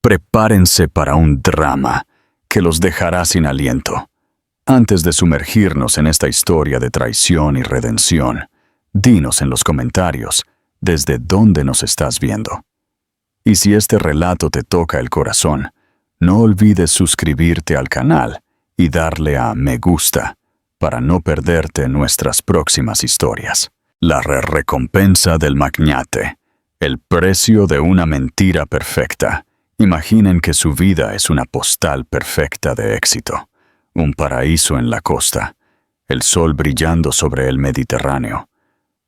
Prepárense para un drama que los dejará sin aliento. Antes de sumergirnos en esta historia de traición y redención, dinos en los comentarios desde dónde nos estás viendo. Y si este relato te toca el corazón, no olvides suscribirte al canal y darle a me gusta para no perderte nuestras próximas historias. La recompensa del magnate, el precio de una mentira perfecta. Imaginen que su vida es una postal perfecta de éxito, un paraíso en la costa, el sol brillando sobre el Mediterráneo,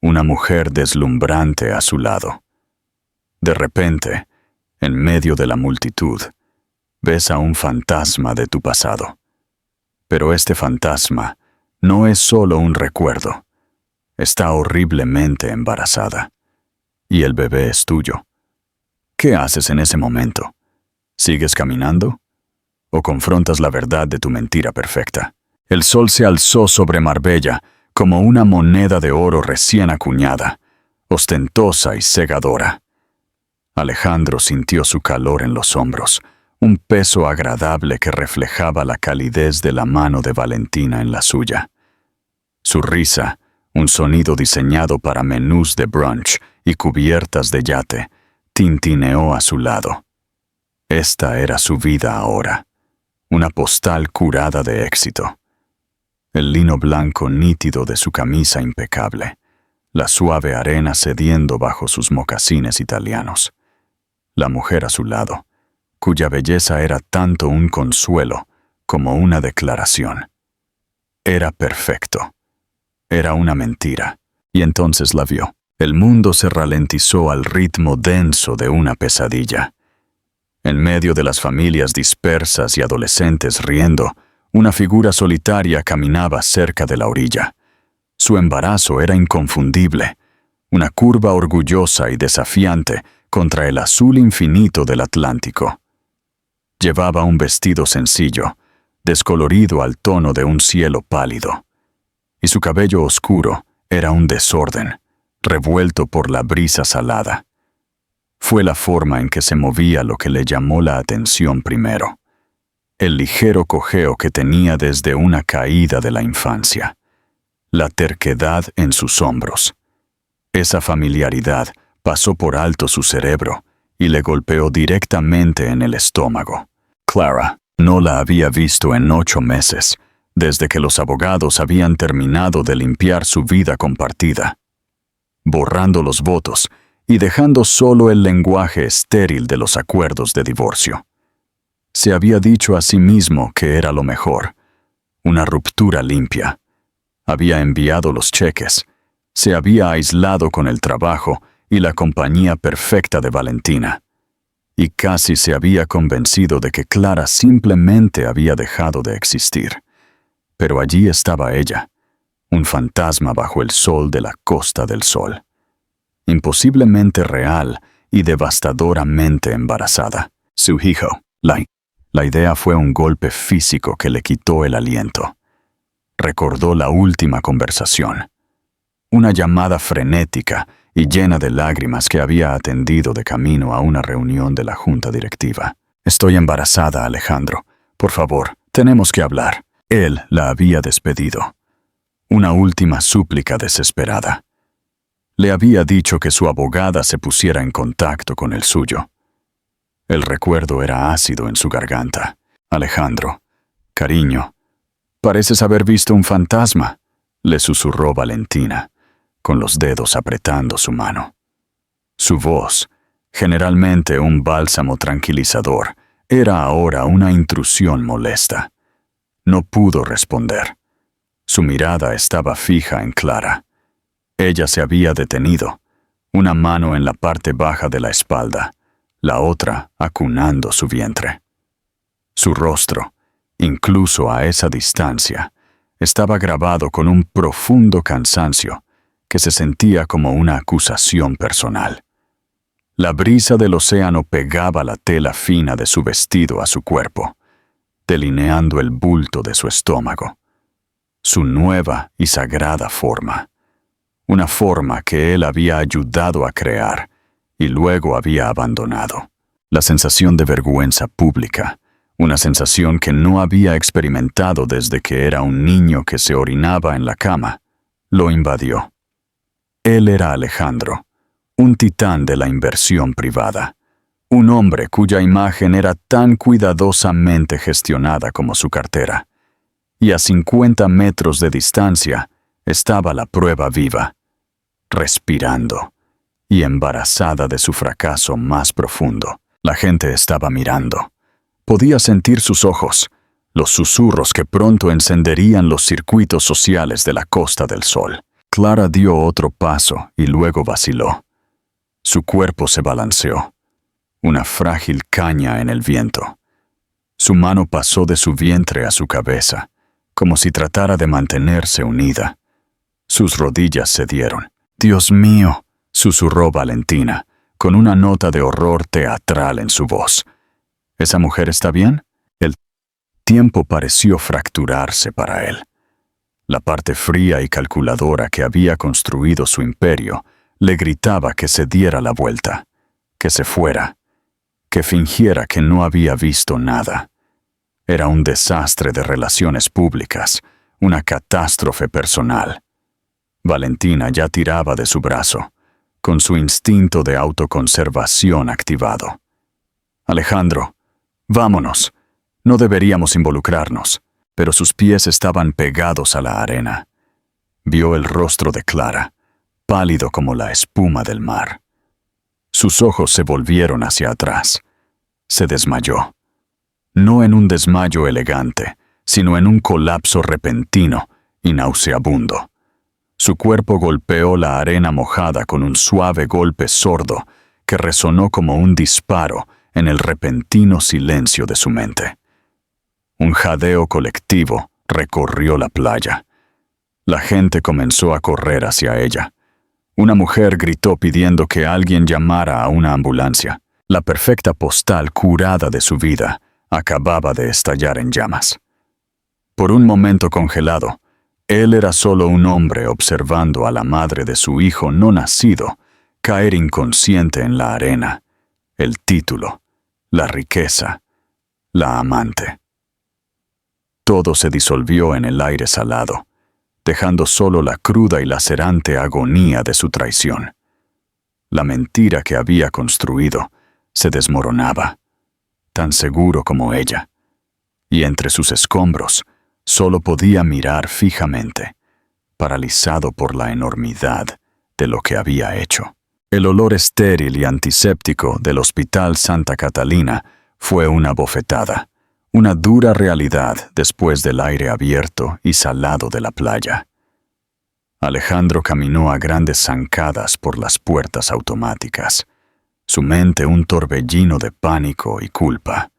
una mujer deslumbrante a su lado. De repente, en medio de la multitud, ves a un fantasma de tu pasado. Pero este fantasma no es solo un recuerdo. Está horriblemente embarazada. Y el bebé es tuyo. ¿Qué haces en ese momento? ¿Sigues caminando? ¿O confrontas la verdad de tu mentira perfecta? El sol se alzó sobre Marbella como una moneda de oro recién acuñada, ostentosa y cegadora. Alejandro sintió su calor en los hombros, un peso agradable que reflejaba la calidez de la mano de Valentina en la suya. Su risa, un sonido diseñado para menús de brunch y cubiertas de yate, tintineó a su lado. Esta era su vida ahora, una postal curada de éxito. El lino blanco nítido de su camisa impecable, la suave arena cediendo bajo sus mocasines italianos. La mujer a su lado, cuya belleza era tanto un consuelo como una declaración. Era perfecto. Era una mentira. Y entonces la vio. El mundo se ralentizó al ritmo denso de una pesadilla. En medio de las familias dispersas y adolescentes riendo, una figura solitaria caminaba cerca de la orilla. Su embarazo era inconfundible, una curva orgullosa y desafiante contra el azul infinito del Atlántico. Llevaba un vestido sencillo, descolorido al tono de un cielo pálido, y su cabello oscuro era un desorden, revuelto por la brisa salada. Fue la forma en que se movía lo que le llamó la atención primero. El ligero cojeo que tenía desde una caída de la infancia. La terquedad en sus hombros. Esa familiaridad pasó por alto su cerebro y le golpeó directamente en el estómago. Clara no la había visto en 8 meses, desde que los abogados habían terminado de limpiar su vida compartida, borrando los votos y dejando solo el lenguaje estéril de los acuerdos de divorcio. Se había dicho a sí mismo que era lo mejor, una ruptura limpia. Había enviado los cheques, se había aislado con el trabajo y la compañía perfecta de Valentina, y casi se había convencido de que Clara simplemente había dejado de existir. Pero allí estaba ella, un fantasma bajo el sol de la Costa del Sol, imposiblemente real y devastadoramente embarazada. Su hijo, la idea fue un golpe físico que le quitó el aliento. Recordó la última conversación, una llamada frenética y llena de lágrimas que había atendido de camino a una reunión de la junta directiva. «Estoy embarazada, Alejandro. Por favor, tenemos que hablar». Él la había despedido. Una última súplica desesperada. Le había dicho que su abogada se pusiera en contacto con el suyo. El recuerdo era ácido en su garganta. «Alejandro, cariño, pareces haber visto un fantasma», le susurró Valentina, con los dedos apretando su mano. Su voz, generalmente un bálsamo tranquilizador, era ahora una intrusión molesta. No pudo responder. Su mirada estaba fija en Clara. Ella se había detenido, una mano en la parte baja de la espalda, la otra acunando su vientre. Su rostro, incluso a esa distancia, estaba grabado con un profundo cansancio que se sentía como una acusación personal. La brisa del océano pegaba la tela fina de su vestido a su cuerpo, delineando el bulto de su estómago, su nueva y sagrada forma, una forma que él había ayudado a crear y luego había abandonado. La sensación de vergüenza pública, una sensación que no había experimentado desde que era un niño que se orinaba en la cama, lo invadió. Él era Alejandro, un titán de la inversión privada, un hombre cuya imagen era tan cuidadosamente gestionada como su cartera. Y a 50 metros de distancia estaba la prueba viva, respirando y embarazada de su fracaso más profundo. La gente estaba mirando. Podía sentir sus ojos, los susurros que pronto encenderían los circuitos sociales de la Costa del Sol. Clara dio otro paso y luego vaciló. Su cuerpo se balanceó, una frágil caña en el viento. Su mano pasó de su vientre a su cabeza, como si tratara de mantenerse unida. Sus rodillas cedieron. «Dios mío», susurró Valentina, con una nota de horror teatral en su voz. ¿Esa mujer está bien? El tiempo pareció fracturarse para él. La parte fría y calculadora que había construido su imperio le gritaba que se diera la vuelta, que se fuera, que fingiera que no había visto nada. Era un desastre de relaciones públicas, una catástrofe personal. Valentina ya tiraba de su brazo, con su instinto de autoconservación activado. «Alejandro, vámonos. No deberíamos involucrarnos», pero sus pies estaban pegados a la arena. Vio el rostro de Clara, pálido como la espuma del mar. Sus ojos se volvieron hacia atrás. Se desmayó. No en un desmayo elegante, sino en un colapso repentino y nauseabundo. Su cuerpo golpeó la arena mojada con un suave golpe sordo que resonó como un disparo en el repentino silencio de su mente. Un jadeo colectivo recorrió la playa. La gente comenzó a correr hacia ella. Una mujer gritó pidiendo que alguien llamara a una ambulancia. La perfecta postal curada de su vida acababa de estallar en llamas. Por un momento congelado, él era solo un hombre observando a la madre de su hijo no nacido caer inconsciente en la arena, el título, la riqueza, la amante. Todo se disolvió en el aire salado, dejando solo la cruda y lacerante agonía de su traición. La mentira que había construido se desmoronaba, tan seguro como ella, y entre sus escombros solo podía mirar fijamente, paralizado por la enormidad de lo que había hecho. El olor estéril y antiséptico del Hospital Santa Catalina fue una bofetada, una dura realidad después del aire abierto y salado de la playa. Alejandro caminó a grandes zancadas por las puertas automáticas, su mente un torbellino de pánico y culpa.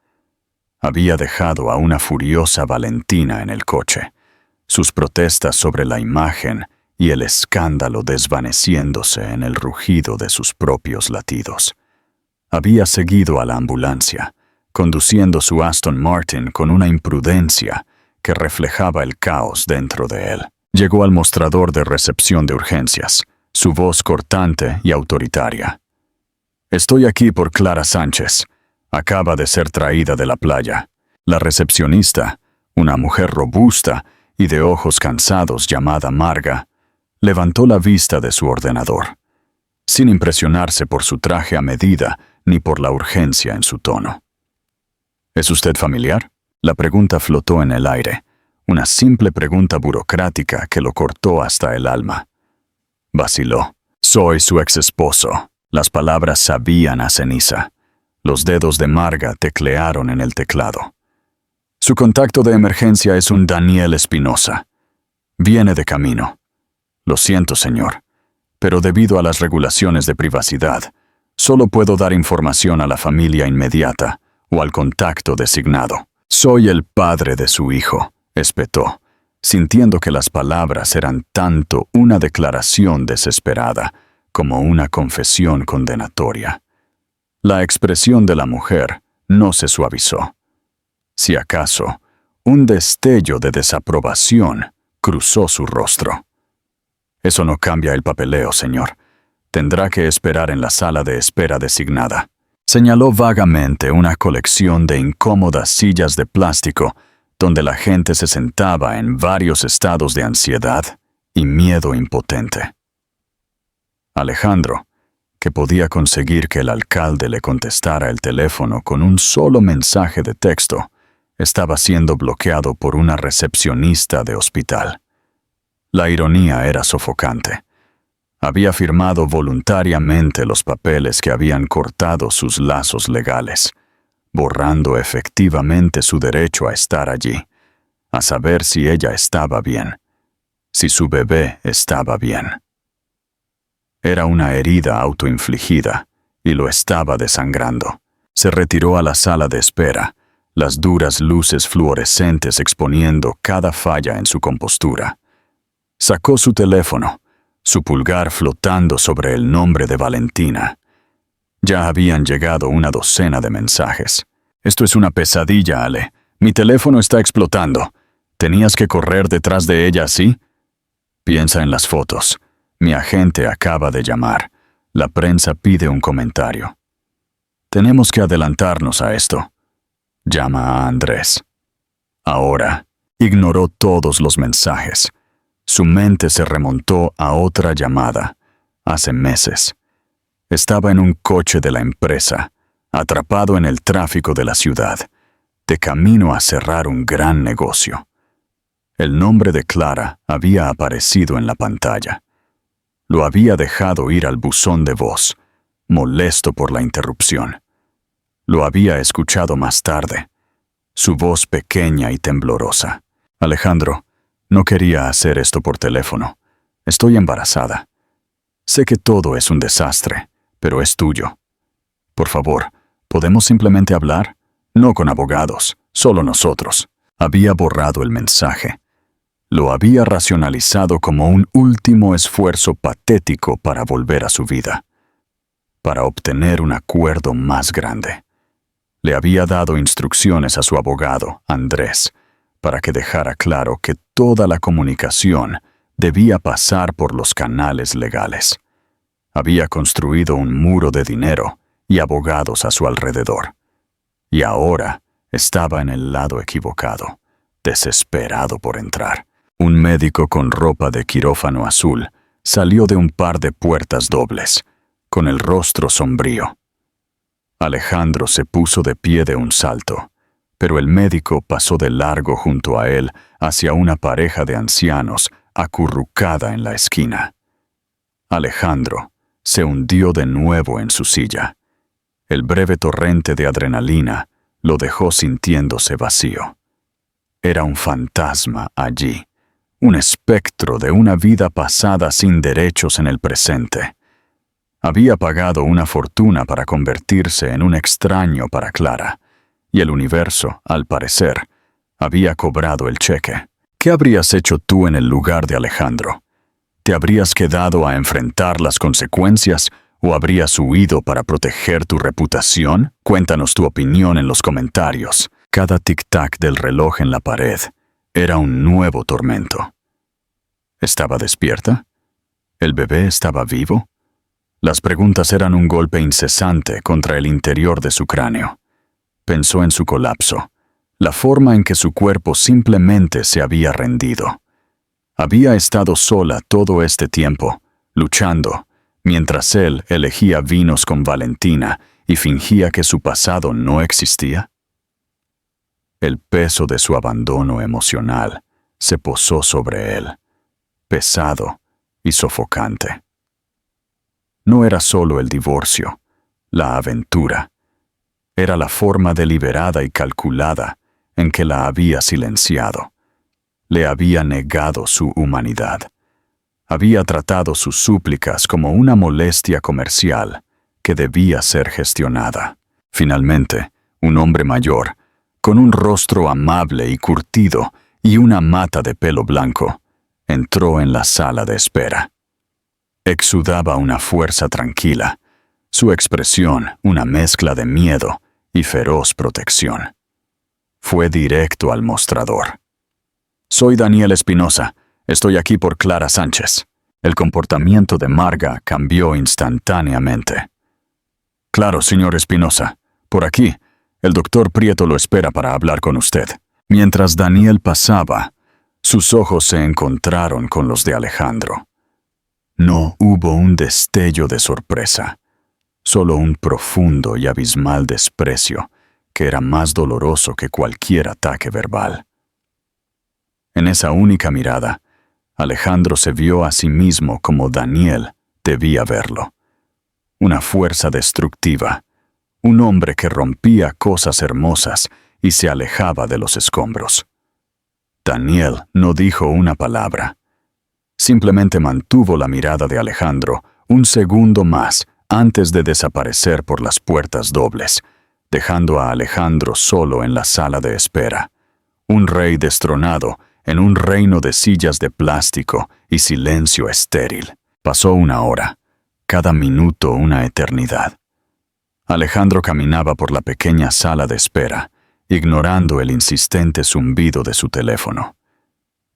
Había dejado a una furiosa Valentina en el coche, sus protestas sobre la imagen y el escándalo desvaneciéndose en el rugido de sus propios latidos. Había seguido a la ambulancia, conduciendo su Aston Martin con una imprudencia que reflejaba el caos dentro de él. Llegó al mostrador de recepción de urgencias, su voz cortante y autoritaria. «Estoy aquí por Clara Sánchez. Acaba de ser traída de la playa». La recepcionista, una mujer robusta y de ojos cansados llamada Marga, levantó la vista de su ordenador, sin impresionarse por su traje a medida ni por la urgencia en su tono. «¿Es usted familiar?». La pregunta flotó en el aire, una simple pregunta burocrática que lo cortó hasta el alma. Vaciló. «Soy su ex esposo». Las palabras sabían a ceniza. Los dedos de Marga teclearon en el teclado. «Su contacto de emergencia es un Daniel Espinosa. Viene de camino». «Lo siento, señor, pero debido a las regulaciones de privacidad, solo puedo dar información a la familia inmediata o al contacto designado». «Soy el padre de su hijo», espetó, sintiendo que las palabras eran tanto una declaración desesperada como una confesión condenatoria. La expresión de la mujer no se suavizó. Si acaso, un destello de desaprobación cruzó su rostro. «Eso no cambia el papeleo, señor. Tendrá que esperar en la sala de espera designada». Señaló vagamente una colección de incómodas sillas de plástico donde la gente se sentaba en varios estados de ansiedad y miedo impotente. Alejandro, que podía conseguir que el alcalde le contestara el teléfono con un solo mensaje de texto, estaba siendo bloqueado por una recepcionista de hospital. La ironía era sofocante. Había firmado voluntariamente los papeles que habían cortado sus lazos legales, borrando efectivamente su derecho a estar allí, a saber si ella estaba bien, si su bebé estaba bien. Era una herida autoinfligida y lo estaba desangrando. Se retiró a la sala de espera, las duras luces fluorescentes exponiendo cada falla en su compostura. Sacó su teléfono, su pulgar flotando sobre el nombre de Valentina. Ya habían llegado una docena de mensajes. Esto es una pesadilla, Ale. Mi teléfono está explotando. ¿Tenías que correr detrás de ella así? Piensa en las fotos. Mi agente acaba de llamar. La prensa pide un comentario. Tenemos que adelantarnos a esto. Llama a Andrés. Ahora, ignoró todos los mensajes. Su mente se remontó a otra llamada, hace meses. Estaba en un coche de la empresa, atrapado en el tráfico de la ciudad, de camino a cerrar un gran negocio. El nombre de Clara había aparecido en la pantalla. Lo había dejado ir al buzón de voz, molesto por la interrupción. Lo había escuchado más tarde, su voz pequeña y temblorosa. Alejandro, no quería hacer esto por teléfono. Estoy embarazada. Sé que todo es un desastre, pero es tuyo. Por favor, ¿podemos simplemente hablar? No con abogados, solo nosotros. Había borrado el mensaje. Lo había racionalizado como un último esfuerzo patético para volver a su vida, para obtener un acuerdo más grande. Le había dado instrucciones a su abogado, Andrés, para que dejara claro que toda la comunicación debía pasar por los canales legales. Había construido un muro de dinero y abogados a su alrededor. Y ahora estaba en el lado equivocado, desesperado por entrar. Un médico con ropa de quirófano azul salió de un par de puertas dobles, con el rostro sombrío. Alejandro se puso de pie de un salto, pero el médico pasó de largo junto a él hacia una pareja de ancianos acurrucada en la esquina. Alejandro se hundió de nuevo en su silla. El breve torrente de adrenalina lo dejó sintiéndose vacío. Era un fantasma allí, un espectro de una vida pasada sin derechos en el presente. Había pagado una fortuna para convertirse en un extraño para Clara, y el universo, al parecer, había cobrado el cheque. ¿Qué habrías hecho tú en el lugar de Alejandro? ¿Te habrías quedado a enfrentar las consecuencias o habrías huido para proteger tu reputación? Cuéntanos tu opinión en los comentarios. Cada tic-tac del reloj en la pared era un nuevo tormento. ¿Estaba despierta? ¿El bebé estaba vivo? Las preguntas eran un golpe incesante contra el interior de su cráneo. Pensó en su colapso, la forma en que su cuerpo simplemente se había rendido. Había estado sola todo este tiempo, luchando, mientras él elegía vinos con Valentina y fingía que su pasado no existía. El peso de su abandono emocional se posó sobre él, pesado y sofocante. No era solo el divorcio, la aventura. Era la forma deliberada y calculada en que la había silenciado. Le había negado su humanidad. Había tratado sus súplicas como una molestia comercial que debía ser gestionada. Finalmente, un hombre mayor, con un rostro amable y curtido y una mata de pelo blanco, entró en la sala de espera. Exudaba una fuerza tranquila, su expresión una mezcla de miedo y feroz protección. Fue directo al mostrador. «Soy Daniel Espinosa. Estoy aquí por Clara Sánchez». El comportamiento de Marga cambió instantáneamente. Claro, señor Espinosa. Por aquí. El doctor Prieto lo espera para hablar con usted. Mientras Daniel pasaba, sus ojos se encontraron con los de Alejandro. No hubo un destello de sorpresa, solo un profundo y abismal desprecio que era más doloroso que cualquier ataque verbal. En esa única mirada, Alejandro se vio a sí mismo como Daniel debía verlo. Una fuerza destructiva, un hombre que rompía cosas hermosas y se alejaba de los escombros. Daniel no dijo una palabra. Simplemente mantuvo la mirada de Alejandro un segundo más antes de desaparecer por las puertas dobles, dejando a Alejandro solo en la sala de espera. Un rey destronado en un reino de sillas de plástico y silencio estéril. Pasó una hora, cada minuto una eternidad. Alejandro caminaba por la pequeña sala de espera, ignorando el insistente zumbido de su teléfono.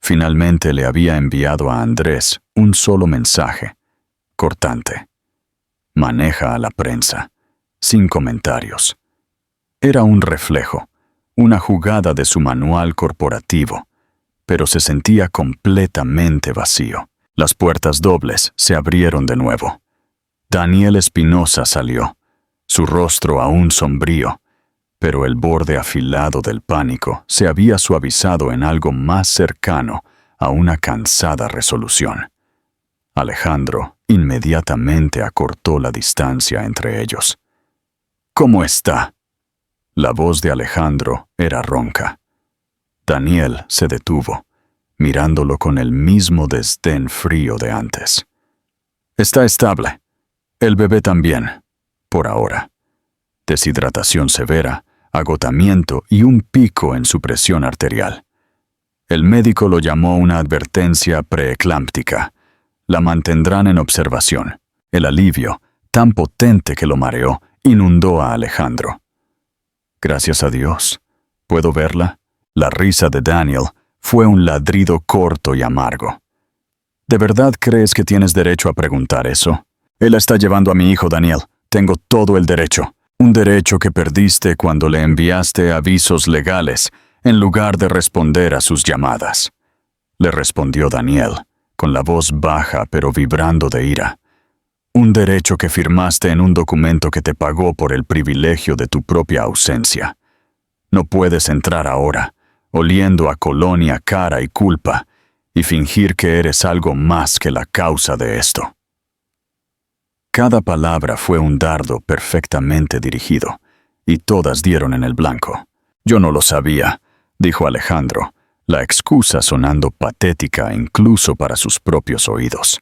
Finalmente le había enviado a Andrés un solo mensaje, cortante. Maneja a la prensa, sin comentarios. Era un reflejo, una jugada de su manual corporativo, pero se sentía completamente vacío. Las puertas dobles se abrieron de nuevo. Daniel Espinosa salió, su rostro aún sombrío, pero el borde afilado del pánico se había suavizado en algo más cercano a una cansada resolución. Alejandro inmediatamente acortó la distancia entre ellos. «¿Cómo está?» La voz de Alejandro era ronca. Daniel se detuvo, mirándolo con el mismo desdén frío de antes. «Está estable. El bebé también, por ahora. Deshidratación severa, agotamiento y un pico en su presión arterial. El médico lo llamó una advertencia preeclámptica. La mantendrán en observación». El alivio, tan potente que lo mareó, inundó a Alejandro. «Gracias a Dios. ¿Puedo verla?» La risa de Daniel fue un ladrido corto y amargo. «¿De verdad crees que tienes derecho a preguntar eso? Él está llevando a mi hijo, Daniel. Tengo todo el derecho. Un derecho que perdiste cuando le enviaste avisos legales en lugar de responder a sus llamadas», le respondió Daniel, con la voz baja pero vibrando de ira. «Un derecho que firmaste en un documento que te pagó por el privilegio de tu propia ausencia. No puedes entrar ahora, oliendo a colonia, cara y culpa, y fingir que eres algo más que la causa de esto». Cada palabra fue un dardo perfectamente dirigido, y todas dieron en el blanco. «Yo no lo sabía», dijo Alejandro, la excusa sonando patética incluso para sus propios oídos.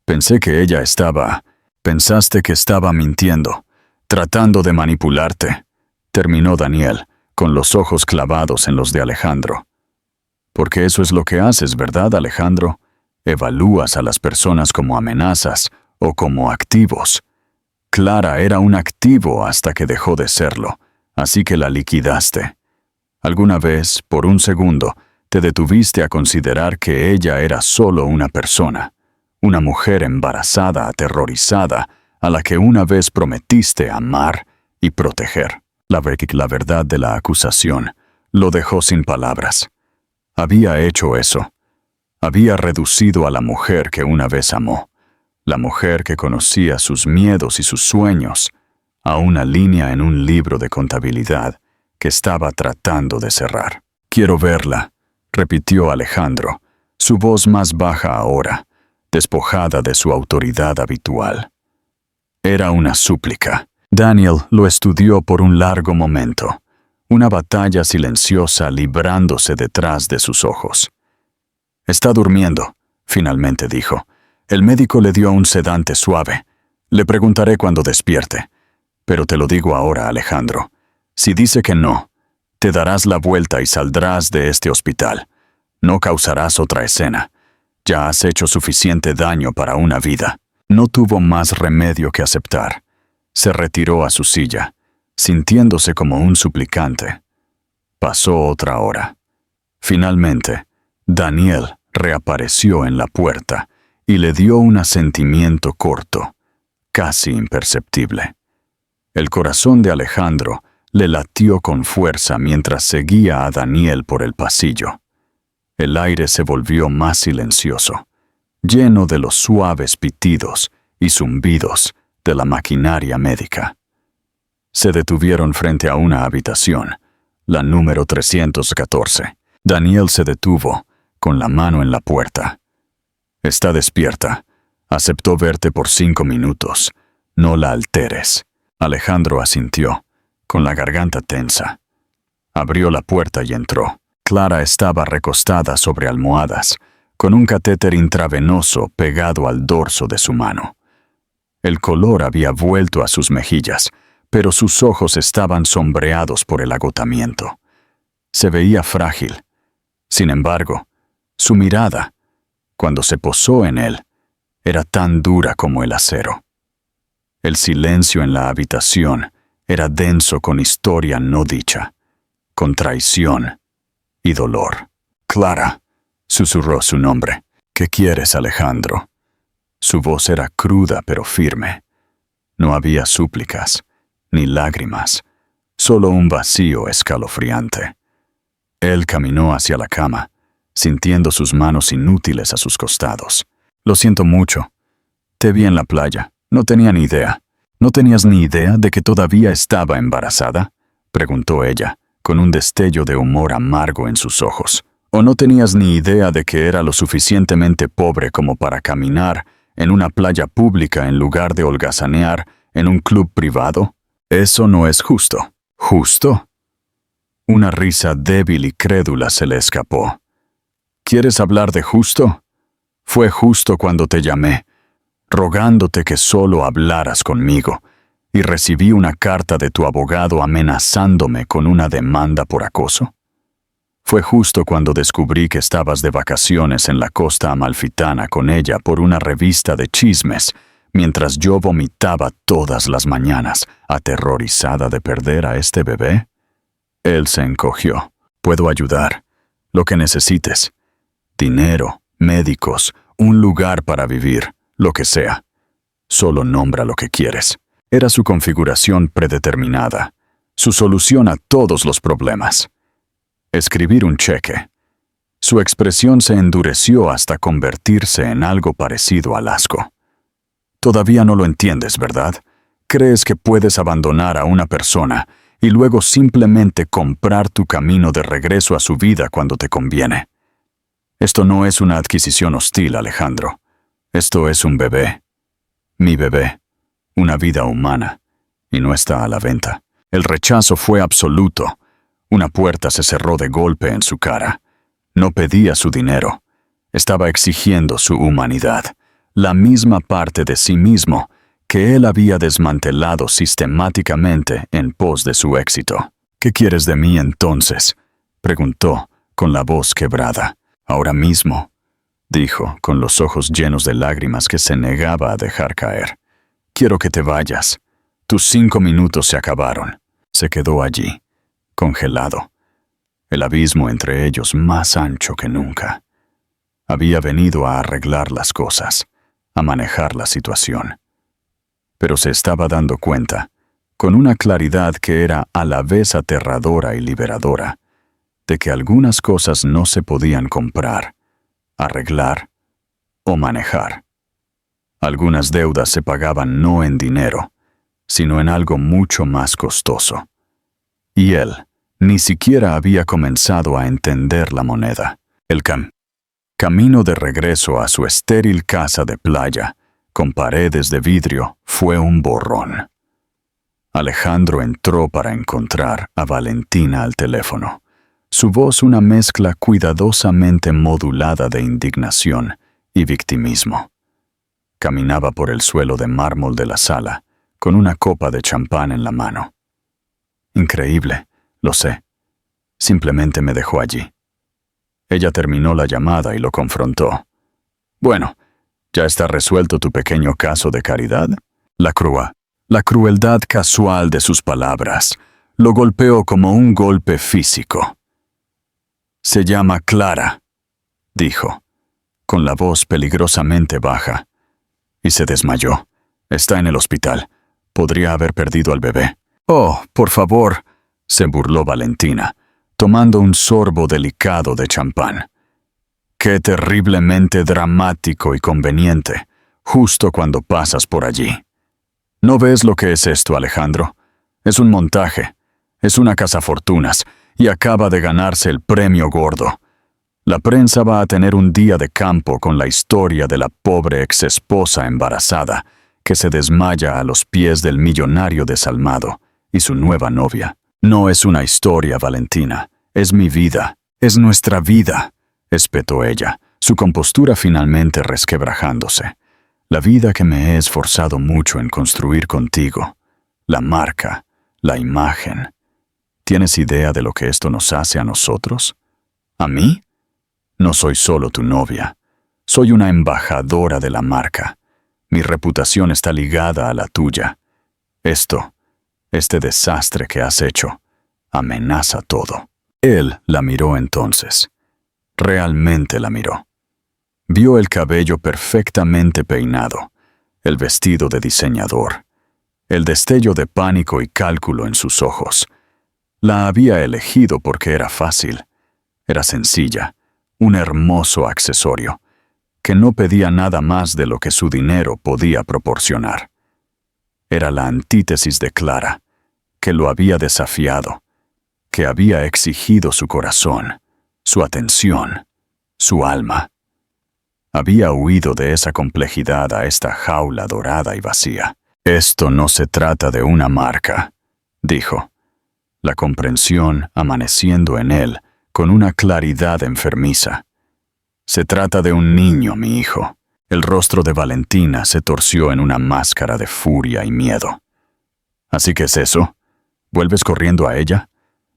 «Pensé que ella estaba... Pensaste que estaba mintiendo, tratando de manipularte», terminó Daniel, con los ojos clavados en los de Alejandro. «Porque eso es lo que haces, ¿verdad, Alejandro? Evalúas a las personas como amenazas o como activos. Clara era un activo hasta que dejó de serlo, así que la liquidaste. ¿Alguna vez, por un segundo, te detuviste a considerar que ella era solo una persona, una mujer embarazada, aterrorizada, a la que una vez prometiste amar y proteger?» La verdad de la acusación lo dejó sin palabras. Había hecho eso. Había reducido a la mujer que una vez amó, la mujer que conocía sus miedos y sus sueños, a una línea en un libro de contabilidad que estaba tratando de cerrar. «Quiero verla», repitió Alejandro, su voz más baja ahora, despojada de su autoridad habitual. Era una súplica. Daniel lo estudió por un largo momento, una batalla silenciosa librándose detrás de sus ojos. «Está durmiendo», finalmente dijo. «El médico le dio un sedante suave. Le preguntaré cuando despierte. Pero te lo digo ahora, Alejandro. Si dice que no, te darás la vuelta y saldrás de este hospital. No causarás otra escena. Ya has hecho suficiente daño para una vida». No tuvo más remedio que aceptar. Se retiró a su silla, sintiéndose como un suplicante. Pasó otra hora. Finalmente, Daniel reapareció en la puerta y le dio un asentimiento corto, casi imperceptible. El corazón de Alejandro le latió con fuerza mientras seguía a Daniel por el pasillo. El aire se volvió más silencioso, lleno de los suaves pitidos y zumbidos de la maquinaria médica. Se detuvieron frente a una habitación, la número 314. Daniel se detuvo, con la mano en la puerta. «Está despierta. Aceptó verte por 5 minutos. No la alteres». Alejandro asintió, con la garganta tensa. Abrió la puerta y entró. Clara estaba recostada sobre almohadas, con un catéter intravenoso pegado al dorso de su mano. El color había vuelto a sus mejillas, pero sus ojos estaban sombreados por el agotamiento. Se veía frágil. Sin embargo, su mirada, cuando se posó en él, era tan dura como el acero. El silencio en la habitación era denso con historia no dicha, con traición y dolor. «Clara», susurró su nombre. «¿Qué quieres, Alejandro?» Su voz era cruda pero firme. No había súplicas, ni lágrimas, solo un vacío escalofriante. Él caminó hacia la cama, sintiendo sus manos inútiles a sus costados. «Lo siento mucho. Te vi en la playa. No tenía ni idea». «¿No tenías ni idea de que todavía estaba embarazada?», preguntó ella, con un destello de humor amargo en sus ojos. «¿O no tenías ni idea de que era lo suficientemente pobre como para caminar en una playa pública en lugar de holgazanear en un club privado? Eso no es justo». «¿Justo?». Una risa débil y crédula se le escapó. «¿Quieres hablar de justo? Fue justo cuando te llamé, rogándote que solo hablaras conmigo, y recibí una carta de tu abogado amenazándome con una demanda por acoso. Fue justo cuando descubrí que estabas de vacaciones en la costa amalfitana con ella por una revista de chismes, mientras yo vomitaba todas las mañanas, aterrorizada de perder a este bebé». Él se encogió. «Puedo ayudar. Lo que necesites. Dinero, médicos, un lugar para vivir. Lo que sea. Solo nombra lo que quieres». Era su configuración predeterminada, su solución a todos los problemas. Escribir un cheque. Su expresión se endureció hasta convertirse en algo parecido al asco. «Todavía no lo entiendes, ¿verdad? Crees que puedes abandonar a una persona y luego simplemente comprar tu camino de regreso a su vida cuando te conviene. Esto no es una adquisición hostil, Alejandro. Esto es un bebé. Mi bebé. Una vida humana. Y no está a la venta». El rechazo fue absoluto. Una puerta se cerró de golpe en su cara. No pedía su dinero. Estaba exigiendo su humanidad, la misma parte de sí mismo que él había desmantelado sistemáticamente en pos de su éxito. «¿Qué quieres de mí entonces?», preguntó, con la voz quebrada. «Ahora mismo», dijo, con los ojos llenos de lágrimas que se negaba a dejar caer. «Quiero que te vayas. Tus 5 minutos se acabaron». Se quedó allí, congelado, el abismo entre ellos más ancho que nunca. Había venido a arreglar las cosas, a manejar la situación. Pero se estaba dando cuenta, con una claridad que era a la vez aterradora y liberadora, de que algunas cosas no se podían comprar, arreglar o manejar. Algunas deudas se pagaban no en dinero, sino en algo mucho más costoso. Y él ni siquiera había comenzado a entender la moneda. El camino de regreso a su estéril casa de playa, con paredes de vidrio, fue un borrón. Alejandro entró para encontrar a Valentina al teléfono. Su voz una mezcla cuidadosamente modulada de indignación y victimismo. Caminaba por el suelo de mármol de la sala, con una copa de champán en la mano. Increíble, lo sé. Simplemente me dejó allí. Ella terminó la llamada y lo confrontó. «Bueno, ¿ya está resuelto tu pequeño caso de caridad?». La crueldad casual de sus palabras lo golpeó como un golpe físico. «Se llama Clara», dijo, con la voz peligrosamente baja, y se desmayó. «Está en el hospital. Podría haber perdido al bebé. Oh, por favor, se burló Valentina, tomando un sorbo delicado de champán. Qué terriblemente dramático y conveniente, justo cuando pasas por allí. ¿No ves lo que es esto, Alejandro? Es un montaje, es una cazafortunas, y acaba de ganarse el premio gordo. La prensa va a tener un día de campo con la historia de la pobre exesposa embarazada que se desmaya a los pies del millonario desalmado y su nueva novia. No es una historia, Valentina, es mi vida, es nuestra vida, espetó ella, su compostura finalmente resquebrajándose. La vida que me he esforzado mucho en construir contigo, la marca, la imagen. ¿Tienes idea de lo que esto nos hace a nosotros? ¿A mí? No soy solo tu novia, soy una embajadora de la marca. Mi reputación está ligada a la tuya. Este desastre que has hecho, amenaza todo. Él la miró entonces. Realmente la miró. Vio el cabello perfectamente peinado, el vestido de diseñador, el destello de pánico y cálculo en sus ojos. La había elegido porque era fácil, era sencilla, un hermoso accesorio, que no pedía nada más de lo que su dinero podía proporcionar. Era la antítesis de Clara, que lo había desafiado, que había exigido su corazón, su atención, su alma. Había huido de esa complejidad a esta jaula dorada y vacía. Esto no se trata de una marca, dijo, la comprensión amaneciendo en él con una claridad enfermiza. Se trata de un niño, mi hijo. El rostro de Valentina se torció en una máscara de furia y miedo. ¿Así que es eso? ¿Vuelves corriendo a ella?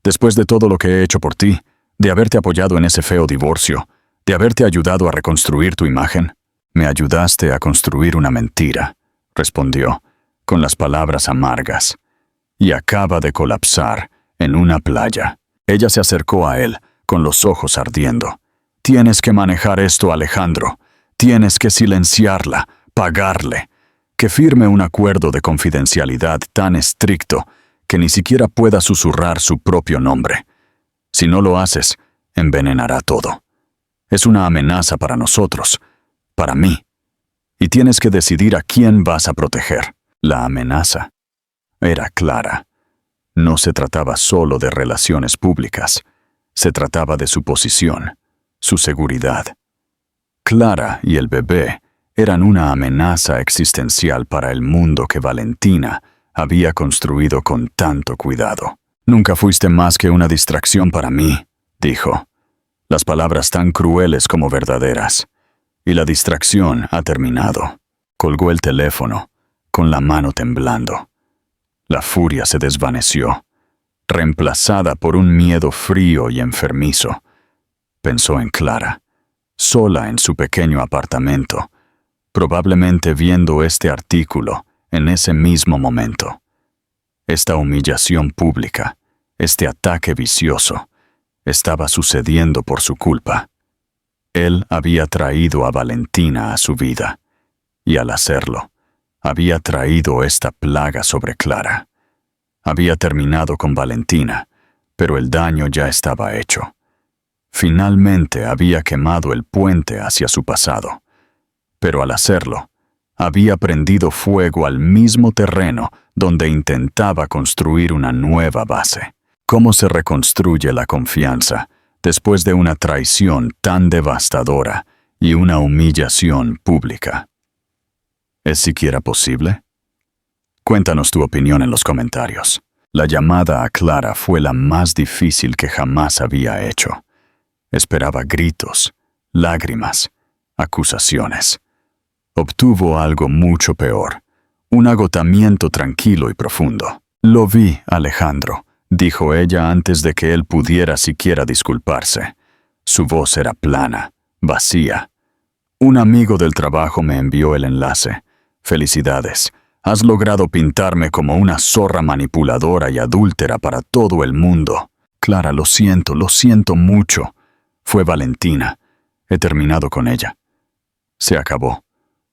Después de todo lo que he hecho por ti, de haberte apoyado en ese feo divorcio, de haberte ayudado a reconstruir tu imagen. Me ayudaste a construir una mentira, respondió, con las palabras amargas, y acaba de colapsar en una playa. Ella se acercó a él, con los ojos ardiendo. Tienes que manejar esto, Alejandro. Tienes que silenciarla, pagarle. Que firme un acuerdo de confidencialidad tan estricto que ni siquiera pueda susurrar su propio nombre. Si no lo haces, envenenará todo. Es una amenaza para nosotros, para mí. Y tienes que decidir a quién vas a proteger. La amenaza era clara. No se trataba solo de relaciones públicas. Se trataba de su posición, su seguridad. Clara y el bebé eran una amenaza existencial para el mundo que Valentina había construido con tanto cuidado. Nunca fuiste más que una distracción para mí, dijo. Las palabras tan crueles como verdaderas. Y la distracción ha terminado. Colgó el teléfono, con la mano temblando. La furia se desvaneció, reemplazada por un miedo frío y enfermizo. Pensó en Clara, sola en su pequeño apartamento, probablemente viendo este artículo en ese mismo momento. Esta humillación pública, este ataque vicioso, estaba sucediendo por su culpa. Él había traído a Valentina a su vida, y al hacerlo, había traído esta plaga sobre Clara. Había terminado con Valentina, pero el daño ya estaba hecho. Finalmente había quemado el puente hacia su pasado, pero al hacerlo, había prendido fuego al mismo terreno donde intentaba construir una nueva base. ¿Cómo se reconstruye la confianza después de una traición tan devastadora y una humillación pública? ¿Es siquiera posible? Cuéntanos tu opinión en los comentarios. La llamada a Clara fue la más difícil que jamás había hecho. Esperaba gritos, lágrimas, acusaciones. Obtuvo algo mucho peor, un agotamiento tranquilo y profundo. Lo vi, Alejandro, dijo ella antes de que él pudiera siquiera disculparse. Su voz era plana, vacía. Un amigo del trabajo me envió el enlace. Felicidades. Has logrado pintarme como una zorra manipuladora y adúltera para todo el mundo. Clara, lo siento mucho. Fue Valentina. He terminado con ella. Se acabó.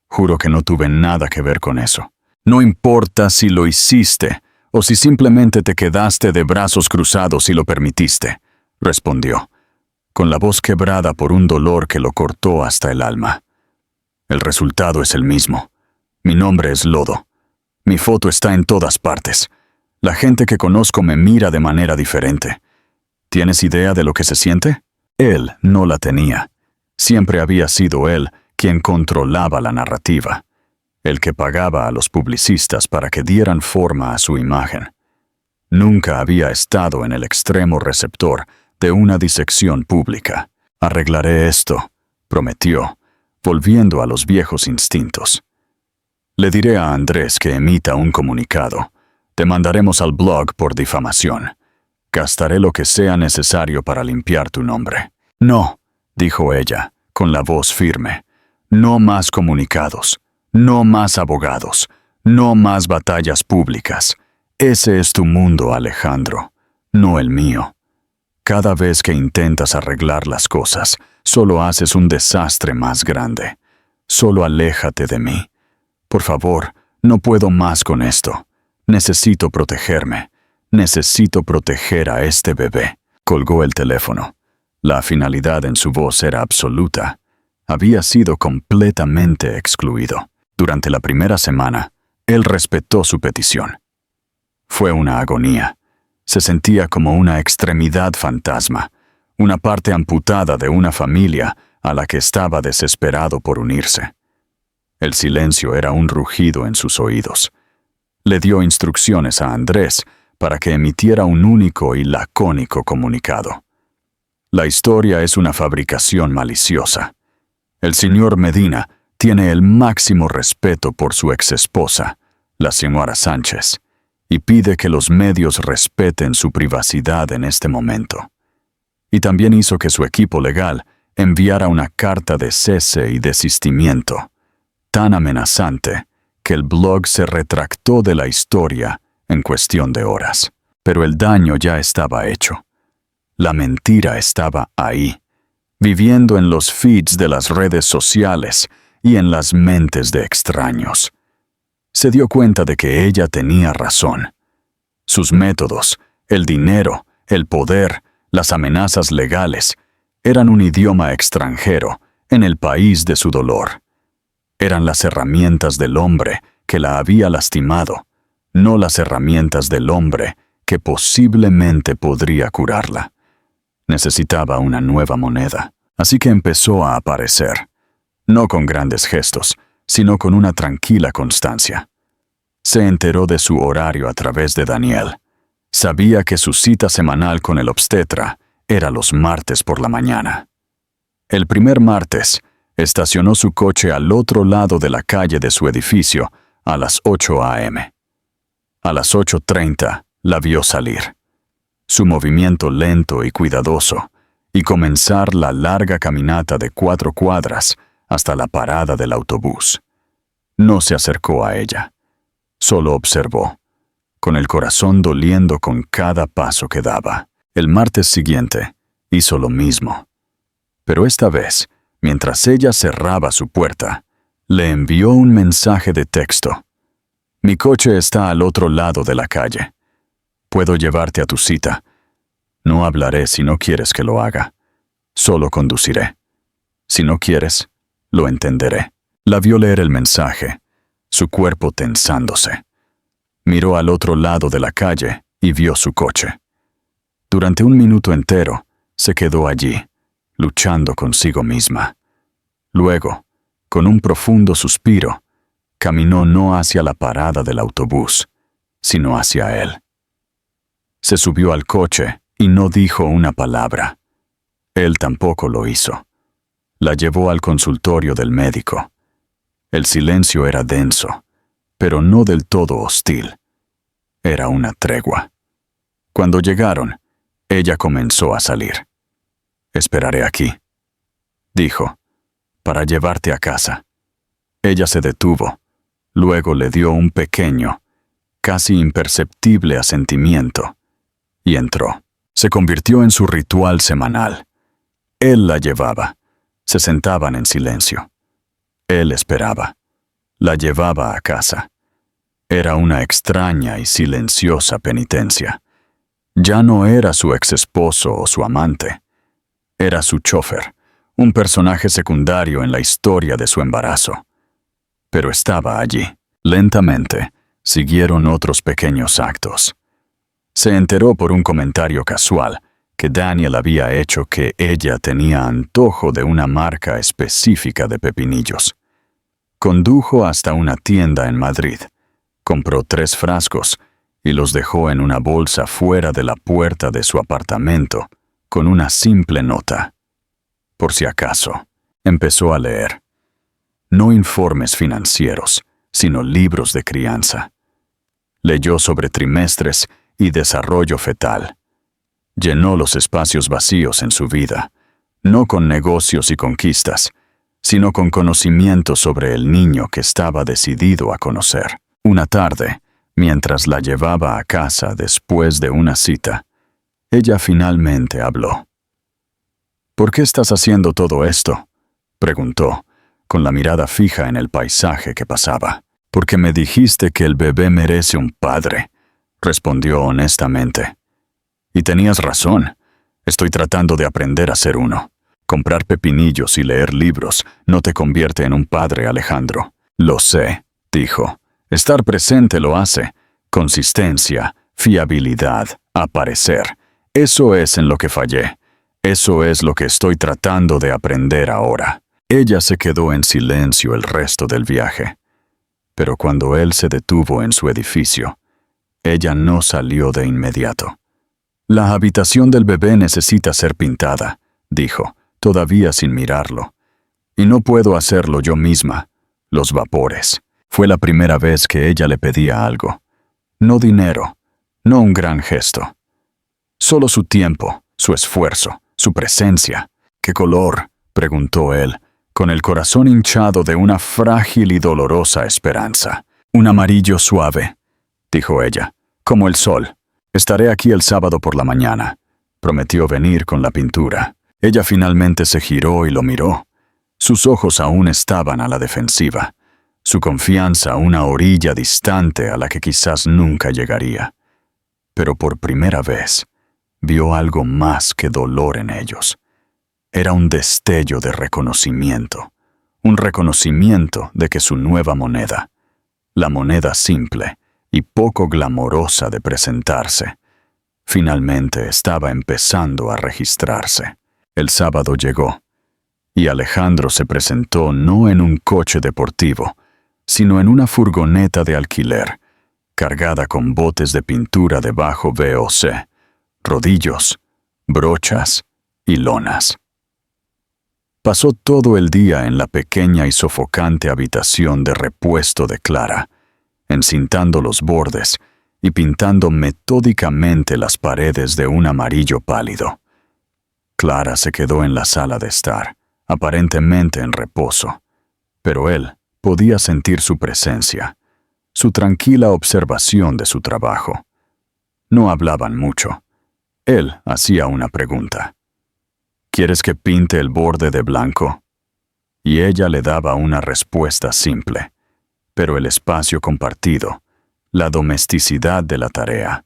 Juro que no tuve nada que ver con eso. No importa si lo hiciste o si simplemente te quedaste de brazos cruzados y lo permitiste, respondió, con la voz quebrada por un dolor que lo cortó hasta el alma. El resultado es el mismo. Mi nombre es Lodo. Mi foto está en todas partes. La gente que conozco me mira de manera diferente. ¿Tienes idea de lo que se siente? Él no la tenía. Siempre había sido él quien controlaba la narrativa, el que pagaba a los publicistas para que dieran forma a su imagen. Nunca había estado en el extremo receptor de una disección pública. Arreglaré esto, prometió, volviendo a los viejos instintos. Le diré a Andrés que emita un comunicado. Te mandaremos al blog por difamación. Gastaré lo que sea necesario para limpiar tu nombre. No, dijo ella, con la voz firme. No más comunicados. No más abogados. No más batallas públicas. Ese es tu mundo, Alejandro, no el mío. Cada vez que intentas arreglar las cosas, solo haces un desastre más grande. Solo aléjate de mí. Por favor, no puedo más con esto. Necesito protegerme. Necesito proteger a este bebé. Colgó el teléfono. La finalidad en su voz era absoluta. Había sido completamente excluido. Durante la primera semana, él respetó su petición. Fue una agonía. Se sentía como una extremidad fantasma, una parte amputada de una familia a la que estaba desesperado por unirse. El silencio era un rugido en sus oídos. Le dio instrucciones a Andrés para que emitiera un único y lacónico comunicado. La historia es una fabricación maliciosa. El señor Medina tiene el máximo respeto por su exesposa, la señora Sánchez, y pide que los medios respeten su privacidad en este momento. Y también hizo que su equipo legal enviara una carta de cese y desistimiento, tan amenazante que el blog se retractó de la historia en cuestión de horas. Pero el daño ya estaba hecho. La mentira estaba ahí, viviendo en los feeds de las redes sociales y en las mentes de extraños. Se dio cuenta de que ella tenía razón. Sus métodos, el dinero, el poder, las amenazas legales, eran un idioma extranjero en el país de su dolor. Eran las herramientas del hombre que la había lastimado, no las herramientas del hombre que posiblemente podría curarla. Necesitaba una nueva moneda, así que empezó a aparecer, no con grandes gestos, sino con una tranquila constancia. Se enteró de su horario a través de Daniel. Sabía que su cita semanal con el obstetra era los martes por la mañana. El primer martes, estacionó su coche al otro lado de la calle de su edificio a las 8 a.m. A las 8:30 la vio salir. Su movimiento lento y cuidadoso, y comenzar la larga caminata de 4 cuadras hasta la parada del autobús. No se acercó a ella. Solo observó, con el corazón doliendo con cada paso que daba. El martes siguiente, hizo lo mismo. Pero esta vez, mientras ella cerraba su puerta, le envió un mensaje de texto. Mi coche está al otro lado de la calle. Puedo llevarte a tu cita. No hablaré si no quieres que lo haga. Solo conduciré. Si no quieres, lo entenderé. La vio leer el mensaje, su cuerpo tensándose. Miró al otro lado de la calle y vio su coche. Durante un minuto entero, se quedó allí, luchando consigo misma. Luego, con un profundo suspiro, caminó no hacia la parada del autobús, sino hacia él. Se subió al coche y no dijo una palabra. Él tampoco lo hizo. La llevó al consultorio del médico. El silencio era denso, pero no del todo hostil. Era una tregua. Cuando llegaron, ella comenzó a salir. Esperaré aquí, dijo, para llevarte a casa. Ella se detuvo. Luego le dio un pequeño, casi imperceptible asentimiento, y entró. Se convirtió en su ritual semanal. Él la llevaba. Se sentaban en silencio. Él esperaba. La llevaba a casa. Era una extraña y silenciosa penitencia. Ya no era su exesposo o su amante. Era su chofer, un personaje secundario en la historia de su embarazo. Pero estaba allí. Lentamente, siguieron otros pequeños actos. Se enteró por un comentario casual que Daniel había hecho que ella tenía antojo de una marca específica de pepinillos. Condujo hasta una tienda en Madrid, compró 3 frascos y los dejó en una bolsa fuera de la puerta de su apartamento con una simple nota. Por si acaso, empezó a leer. No informes financieros, sino libros de crianza. Leyó sobre trimestres y desarrollo fetal. Llenó los espacios vacíos en su vida, no con negocios y conquistas, sino con conocimiento sobre el niño que estaba decidido a conocer. Una tarde, mientras la llevaba a casa después de una cita, ella finalmente habló. «¿Por qué estás haciendo todo esto?», preguntó, con la mirada fija en el paisaje que pasaba. «Porque me dijiste que el bebé merece un padre», respondió honestamente. «Y tenías razón. Estoy tratando de aprender a ser uno. Comprar pepinillos y leer libros no te convierte en un padre, Alejandro». «Lo sé», dijo. «Estar presente lo hace. Consistencia, fiabilidad, aparecer. Eso es en lo que fallé. Eso es lo que estoy tratando de aprender ahora». Ella se quedó en silencio el resto del viaje. Pero cuando él se detuvo en su edificio, ella no salió de inmediato. «La habitación del bebé necesita ser pintada», dijo, todavía sin mirarlo. «Y no puedo hacerlo yo misma. Los vapores». Fue la primera vez que ella le pedía algo. No dinero, no un gran gesto. Solo su tiempo, su esfuerzo, su presencia. «¿Qué color?», preguntó él, con el corazón hinchado de una frágil y dolorosa esperanza. «Un amarillo suave», dijo ella, «como el sol. Estaré aquí el sábado por la mañana». Prometió venir con la pintura. Ella finalmente se giró y lo miró. Sus ojos aún estaban a la defensiva. Su confianza a una orilla distante a la que quizás nunca llegaría. Pero por primera vez, vio algo más que dolor en ellos. Era un destello de reconocimiento, un reconocimiento de que su nueva moneda, la moneda simple y poco glamorosa de presentarse, finalmente estaba empezando a registrarse. El sábado llegó, y Alejandro se presentó no en un coche deportivo, sino en una furgoneta de alquiler, cargada con botes de pintura de bajo VOC, rodillos, brochas y lonas. Pasó todo el día en la pequeña y sofocante habitación de repuesto de Clara, encintando los bordes y pintando metódicamente las paredes de un amarillo pálido. Clara se quedó en la sala de estar, aparentemente en reposo, pero él podía sentir su presencia, su tranquila observación de su trabajo. No hablaban mucho. Él hacía una pregunta. «¿Quieres que pinte el borde de blanco?». Y ella le daba una respuesta simple, pero el espacio compartido, la domesticidad de la tarea,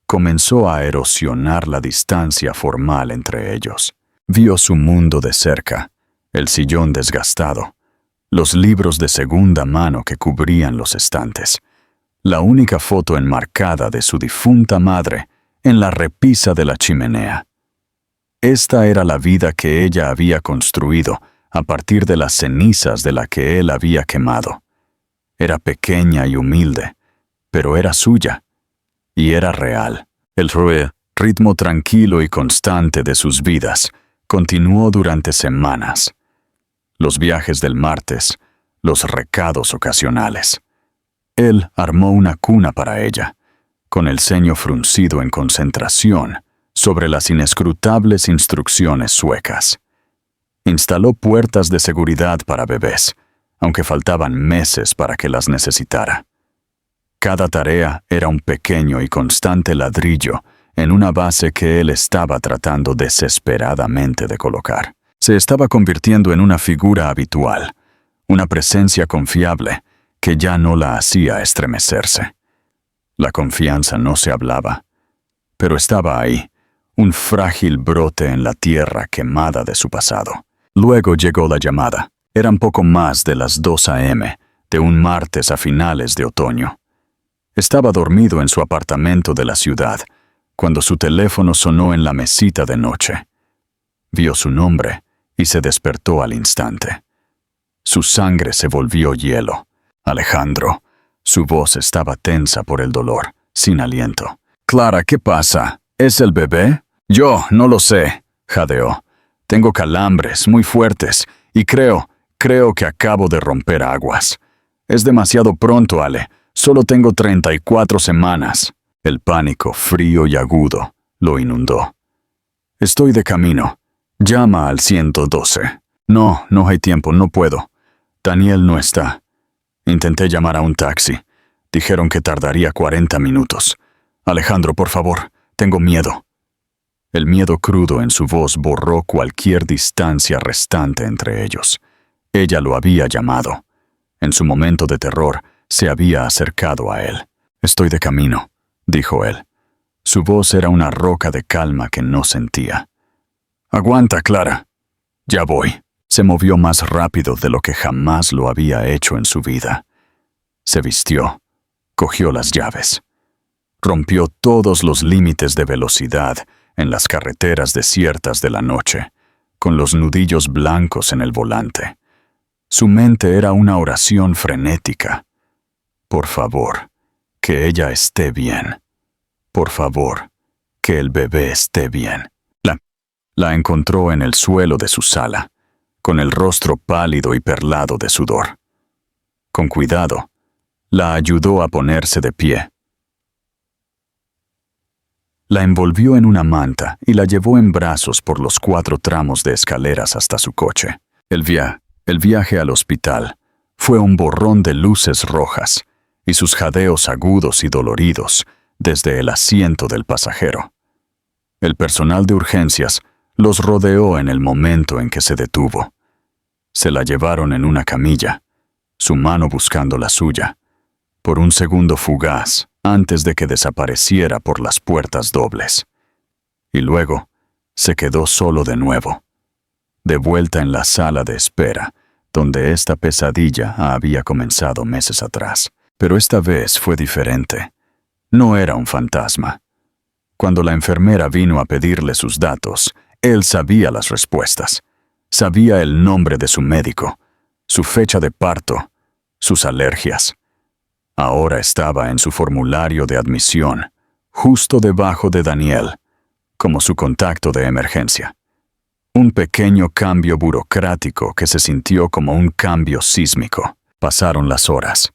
comenzó a erosionar la distancia formal entre ellos. Vio su mundo de cerca, el sillón desgastado, los libros de segunda mano que cubrían los estantes, la única foto enmarcada de su difunta madre en la repisa de la chimenea. Esta era la vida que ella había construido a partir de las cenizas de la que él había quemado. Era pequeña y humilde, pero era suya, y era real. El ritmo tranquilo y constante de sus vidas continuó durante semanas. Los viajes del martes, los recados ocasionales. Él armó una cuna para ella, con el ceño fruncido en concentración sobre las inescrutables instrucciones suecas. Instaló puertas de seguridad para bebés, aunque faltaban meses para que las necesitara. Cada tarea era un pequeño y constante ladrillo en una base que él estaba tratando desesperadamente de colocar. Se estaba convirtiendo en una figura habitual, una presencia confiable que ya no la hacía estremecerse. La confianza no se hablaba, pero estaba ahí, un frágil brote en la tierra quemada de su pasado. Luego llegó la llamada. Eran poco más de las 2 a.m. de un martes a finales de otoño. Estaba dormido en su apartamento de la ciudad, cuando su teléfono sonó en la mesita de noche. Vio su nombre y se despertó al instante. Su sangre se volvió hielo. Alejandro. Su voz estaba tensa por el dolor, sin aliento. «Clara, ¿qué pasa? ¿Es el bebé?» «Yo no lo sé», jadeó. «Tengo calambres muy fuertes y creo que acabo de romper aguas. Es demasiado pronto, Ale. Solo tengo 34 semanas». El pánico, frío y agudo, lo inundó. «Estoy de camino. Llama al 112. No hay tiempo, no puedo. Daniel no está. Intenté llamar a un taxi. Dijeron que tardaría 40 minutos. Alejandro, por favor, tengo miedo». El miedo crudo en su voz borró cualquier distancia restante entre ellos. Ella lo había llamado. En su momento de terror, se había acercado a él. «Estoy de camino», dijo él. Su voz era una roca de calma que no sentía. «Aguanta, Clara. Ya voy». Se movió más rápido de lo que jamás lo había hecho en su vida. Se vistió, cogió las llaves. Rompió todos los límites de velocidad en las carreteras desiertas de la noche, con los nudillos blancos en el volante. Su mente era una oración frenética. Por favor, que ella esté bien. Por favor, que el bebé esté bien. La encontró en el suelo de su sala, con el rostro pálido y perlado de sudor. Con cuidado, la ayudó a ponerse de pie. La envolvió en una manta y la llevó en brazos por los 4 tramos de escaleras hasta su coche. El viaje al hospital fue un borrón de luces rojas y sus jadeos agudos y doloridos desde el asiento del pasajero. El personal de urgencias los rodeó en el momento en que se detuvo. Se la llevaron en una camilla, su mano buscando la suya, por un segundo fugaz antes de que desapareciera por las puertas dobles. Y luego se quedó solo de nuevo, de vuelta en la sala de espera, donde esta pesadilla había comenzado meses atrás. Pero esta vez fue diferente. No era un fantasma. Cuando la enfermera vino a pedirle sus datos, él sabía las respuestas. Sabía el nombre de su médico, su fecha de parto, sus alergias. Ahora estaba en su formulario de admisión, justo debajo de Daniel, como su contacto de emergencia. Un pequeño cambio burocrático que se sintió como un cambio sísmico. Pasaron las horas.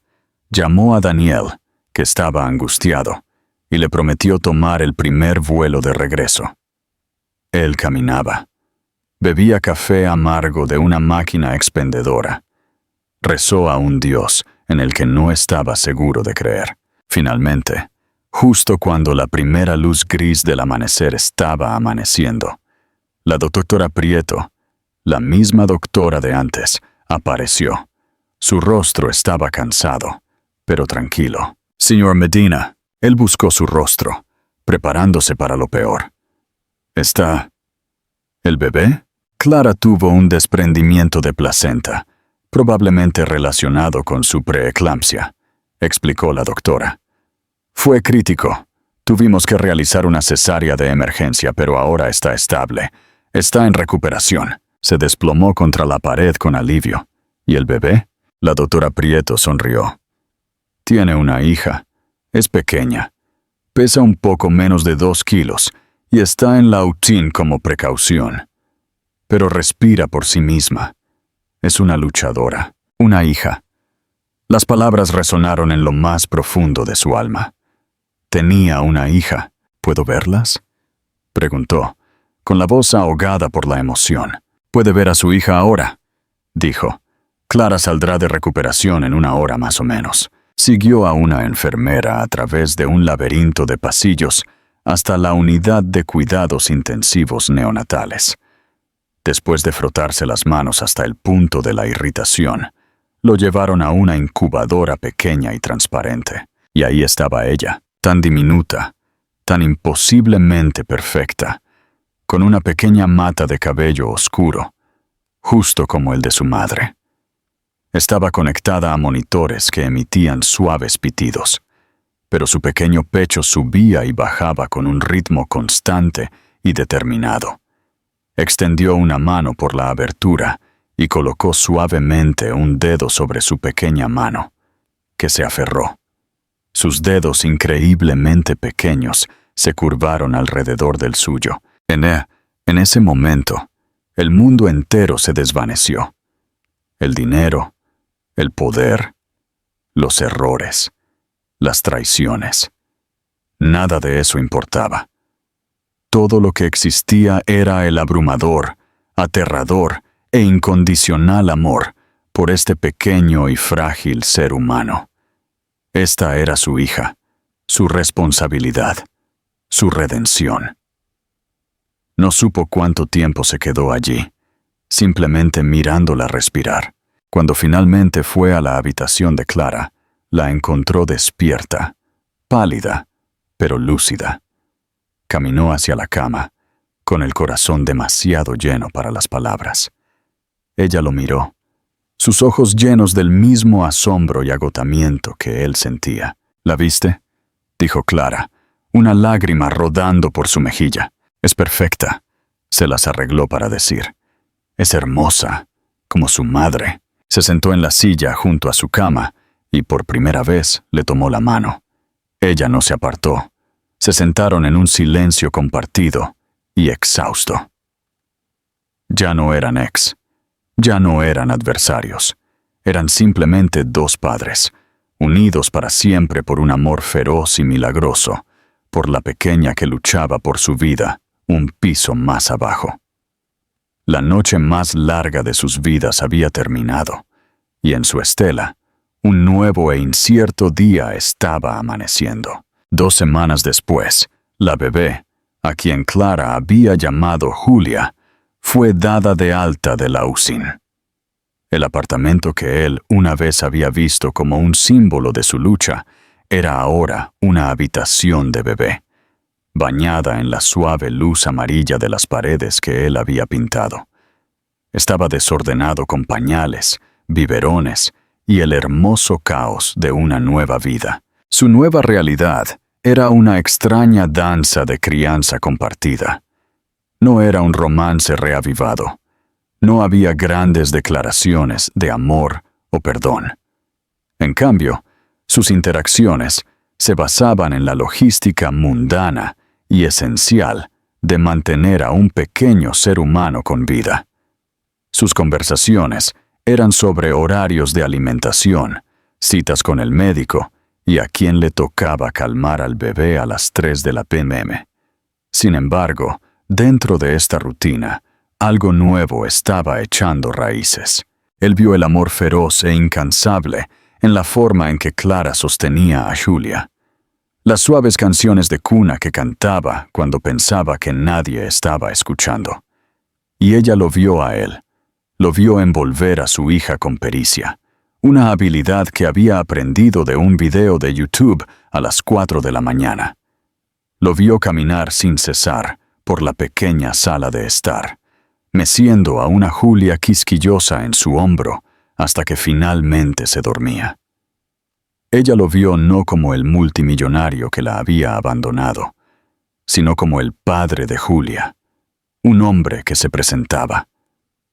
Llamó a Daniel, que estaba angustiado, y le prometió tomar el primer vuelo de regreso. Él caminaba. Bebía café amargo de una máquina expendedora. Rezó a un Dios en el que no estaba seguro de creer. Finalmente, justo cuando la primera luz gris del amanecer estaba amaneciendo, la doctora Prieto, la misma doctora de antes, apareció. Su rostro estaba cansado, pero tranquilo. «Señor Medina», él buscó su rostro, preparándose para lo peor. «¿Está el bebé?» Clara tuvo un desprendimiento de placenta, probablemente relacionado con su preeclampsia, explicó la doctora. «Fue crítico. Tuvimos que realizar una cesárea de emergencia, pero ahora está estable. Está en recuperación». Se desplomó contra la pared con alivio. «¿Y el bebé?» La doctora Prieto sonrió. «Tiene una hija. Es pequeña. Pesa un poco menos de 2 kilos y está en la UTIN como precaución. Pero respira por sí misma. Es una luchadora, una hija». Las palabras resonaron en lo más profundo de su alma. Tenía una hija. ¿Puedo verlas?, preguntó, con la voz ahogada por la emoción. «¿Puede ver a su hija ahora?», dijo. «Clara saldrá de recuperación en 1 hora más o menos». Siguió a una enfermera a través de un laberinto de pasillos hasta la unidad de cuidados intensivos neonatales. Después de frotarse las manos hasta el punto de la irritación, Lo llevaron a una incubadora pequeña y transparente, y ahí estaba ella, tan diminuta, tan imposiblemente perfecta, con una pequeña mata de cabello oscuro, justo como el de su madre. Estaba conectada a monitores que emitían suaves pitidos, pero su pequeño pecho subía y bajaba con un ritmo constante y determinado. Extendió una mano por la abertura y colocó suavemente un dedo sobre su pequeña mano, que se aferró. Sus dedos increíblemente pequeños se curvaron alrededor del suyo. En ese momento, el mundo entero se desvaneció. El dinero, el poder, los errores, las traiciones. Nada de eso importaba. Todo lo que existía era el abrumador, aterrador e incondicional amor por este pequeño y frágil ser humano. Esta era su hija, su responsabilidad, su redención. No supo cuánto tiempo se quedó allí, simplemente mirándola respirar. Cuando finalmente fue a la habitación de Clara, la encontró despierta, pálida, pero lúcida. Caminó hacia la cama, con el corazón demasiado lleno para las palabras. Ella lo miró, sus ojos llenos del mismo asombro y agotamiento que él sentía. ¿La viste?, dijo Clara, una lágrima rodando por su mejilla. Es perfecta, se las arregló para decir. Es hermosa, como su madre. Se sentó en la silla junto a su cama y por primera vez le tomó la mano. Ella no se apartó. Se sentaron en un silencio compartido y exhausto. Ya no eran ex. Ya no eran adversarios, eran simplemente dos padres, unidos para siempre por un amor feroz y milagroso, por la pequeña que luchaba por su vida, un piso más abajo. La noche más larga de sus vidas había terminado, y en su estela, un nuevo e incierto día estaba amaneciendo. 2 semanas después, la bebé, a quien Clara había llamado Julia, fue dada de alta de la UCIN. El apartamento que él una vez había visto como un símbolo de su lucha era ahora una habitación de bebé, bañada en la suave luz amarilla de las paredes que él había pintado. Estaba desordenado con pañales, biberones y el hermoso caos de una nueva vida. Su nueva realidad era una extraña danza de crianza compartida. No era un romance reavivado. No había grandes declaraciones de amor o perdón. En cambio, sus interacciones se basaban en la logística mundana y esencial de mantener a un pequeño ser humano con vida. Sus conversaciones eran sobre horarios de alimentación, citas con el médico y a quién le tocaba calmar al bebé a las 3 de la p.m. Sin embargo, dentro de esta rutina, algo nuevo estaba echando raíces. Él vio el amor feroz e incansable en la forma en que Clara sostenía a Julia. Las suaves canciones de cuna que cantaba cuando pensaba que nadie estaba escuchando. Y ella lo vio a él. Lo vio envolver a su hija con pericia, una habilidad que había aprendido de un video de YouTube a las 4 de la mañana. Lo vio caminar sin cesar por la pequeña sala de estar, meciendo a una Julia quisquillosa en su hombro hasta que finalmente se dormía. Ella lo vio no como el multimillonario que la había abandonado, sino como el padre de Julia, un hombre que se presentaba,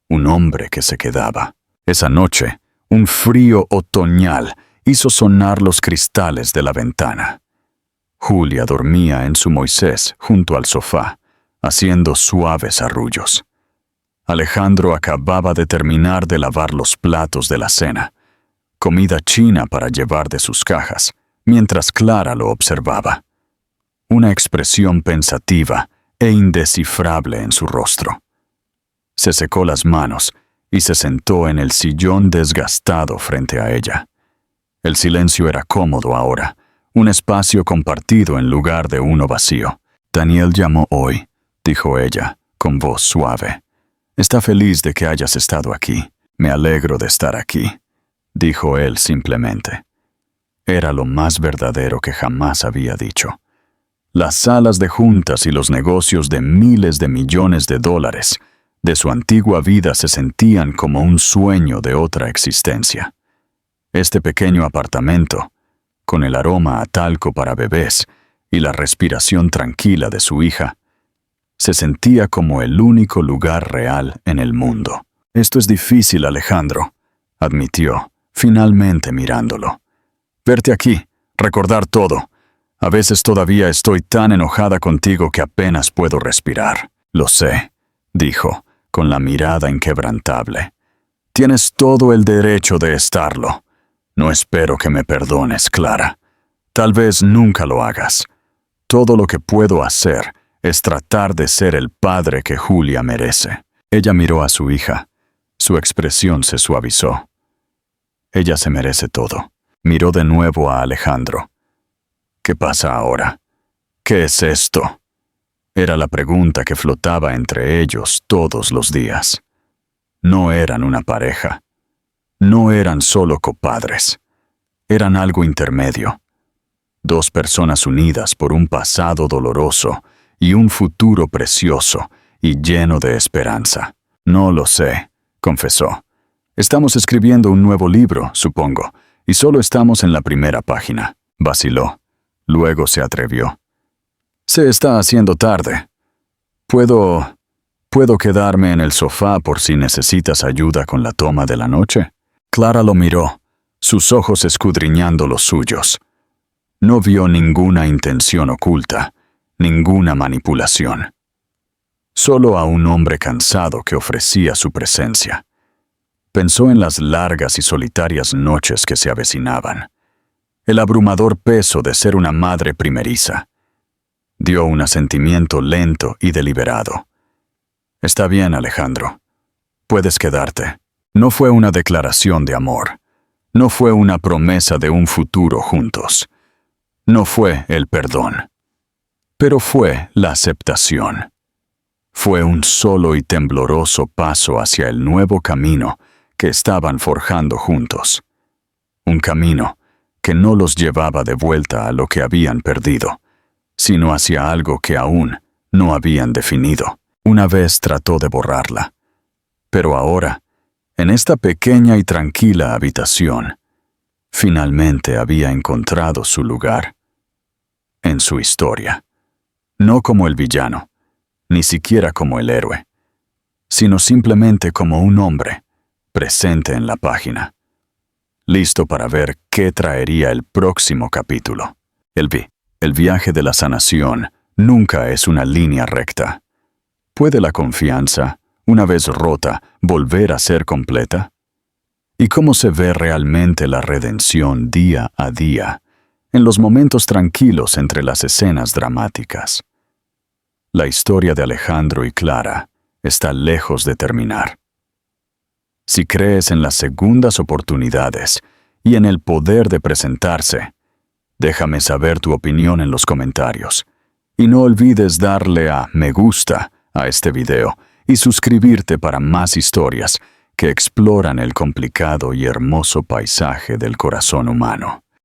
un hombre que se quedaba. Esa noche, un frío otoñal hizo sonar los cristales de la ventana. Julia dormía en su Moisés junto al sofá, haciendo suaves arrullos. Alejandro acababa de terminar de lavar los platos de la cena, comida china para llevar de sus cajas, mientras Clara lo observaba. Una expresión pensativa e indescifrable en su rostro. Se secó las manos y se sentó en el sillón desgastado frente a ella. El silencio era cómodo ahora, un espacio compartido en lugar de uno vacío. Daniel llamó hoy, dijo ella, con voz suave. Está feliz de que hayas estado aquí. Me alegro de estar aquí. dijo él simplemente. Era lo más verdadero que jamás había dicho. Las salas de juntas y los negocios de miles de millones de dólares de su antigua vida se sentían como un sueño de otra existencia. Este pequeño apartamento, con el aroma a talco para bebés y la respiración tranquila de su hija, se sentía como el único lugar real en el mundo. «Esto es difícil, Alejandro», admitió, finalmente mirándolo. «Verte aquí, recordar todo. A veces todavía estoy tan enojada contigo que apenas puedo respirar». «Lo sé», dijo, con la mirada inquebrantable. «Tienes todo el derecho de estarlo. No espero que me perdones, Clara. Tal vez nunca lo hagas. Todo lo que puedo hacer es tratar de ser el padre que Julia merece». Ella miró a su hija. Su expresión se suavizó. «Ella se merece todo». Miró de nuevo a Alejandro. «¿Qué pasa ahora? ¿Qué es esto?». Era la pregunta que flotaba entre ellos todos los días. No eran una pareja. No eran solo copadres. Eran algo intermedio. Dos personas unidas por un pasado doloroso y un futuro precioso y lleno de esperanza. «No lo sé», confesó. «Estamos escribiendo un nuevo libro, supongo, y solo estamos en la primera página». Vaciló. Luego se atrevió. «Se está haciendo tarde. ¿Puedo quedarme en el sofá por si necesitas ayuda con la toma de la noche?» Clara lo miró, sus ojos escudriñando los suyos. No vio ninguna intención oculta, ninguna manipulación. Solo a un hombre cansado que ofrecía su presencia. Pensó en las largas y solitarias noches que se avecinaban. El abrumador peso de ser una madre primeriza. Dio un asentimiento lento y deliberado. «Está bien, Alejandro. Puedes quedarte». No fue una declaración de amor. No fue una promesa de un futuro juntos. No fue el perdón. Pero fue la aceptación. Fue un solo y tembloroso paso hacia el nuevo camino que estaban forjando juntos. Un camino que no los llevaba de vuelta a lo que habían perdido, sino hacia algo que aún no habían definido. Una vez trató de borrarla, pero ahora, en esta pequeña y tranquila habitación, finalmente había encontrado su lugar en su historia. No como el villano, ni siquiera como el héroe, sino simplemente como un hombre presente en la página, listo para ver qué traería el próximo capítulo. El viaje de la sanación nunca es una línea recta. ¿Puede la confianza, una vez rota, volver a ser completa? ¿Y cómo se ve realmente la redención día a día, en los momentos tranquilos entre las escenas dramáticas? La historia de Alejandro y Clara está lejos de terminar. Si crees en las segundas oportunidades y en el poder de presentarse, déjame saber tu opinión en los comentarios. Y no olvides darle a me gusta a este video y suscribirte para más historias que exploran el complicado y hermoso paisaje del corazón humano.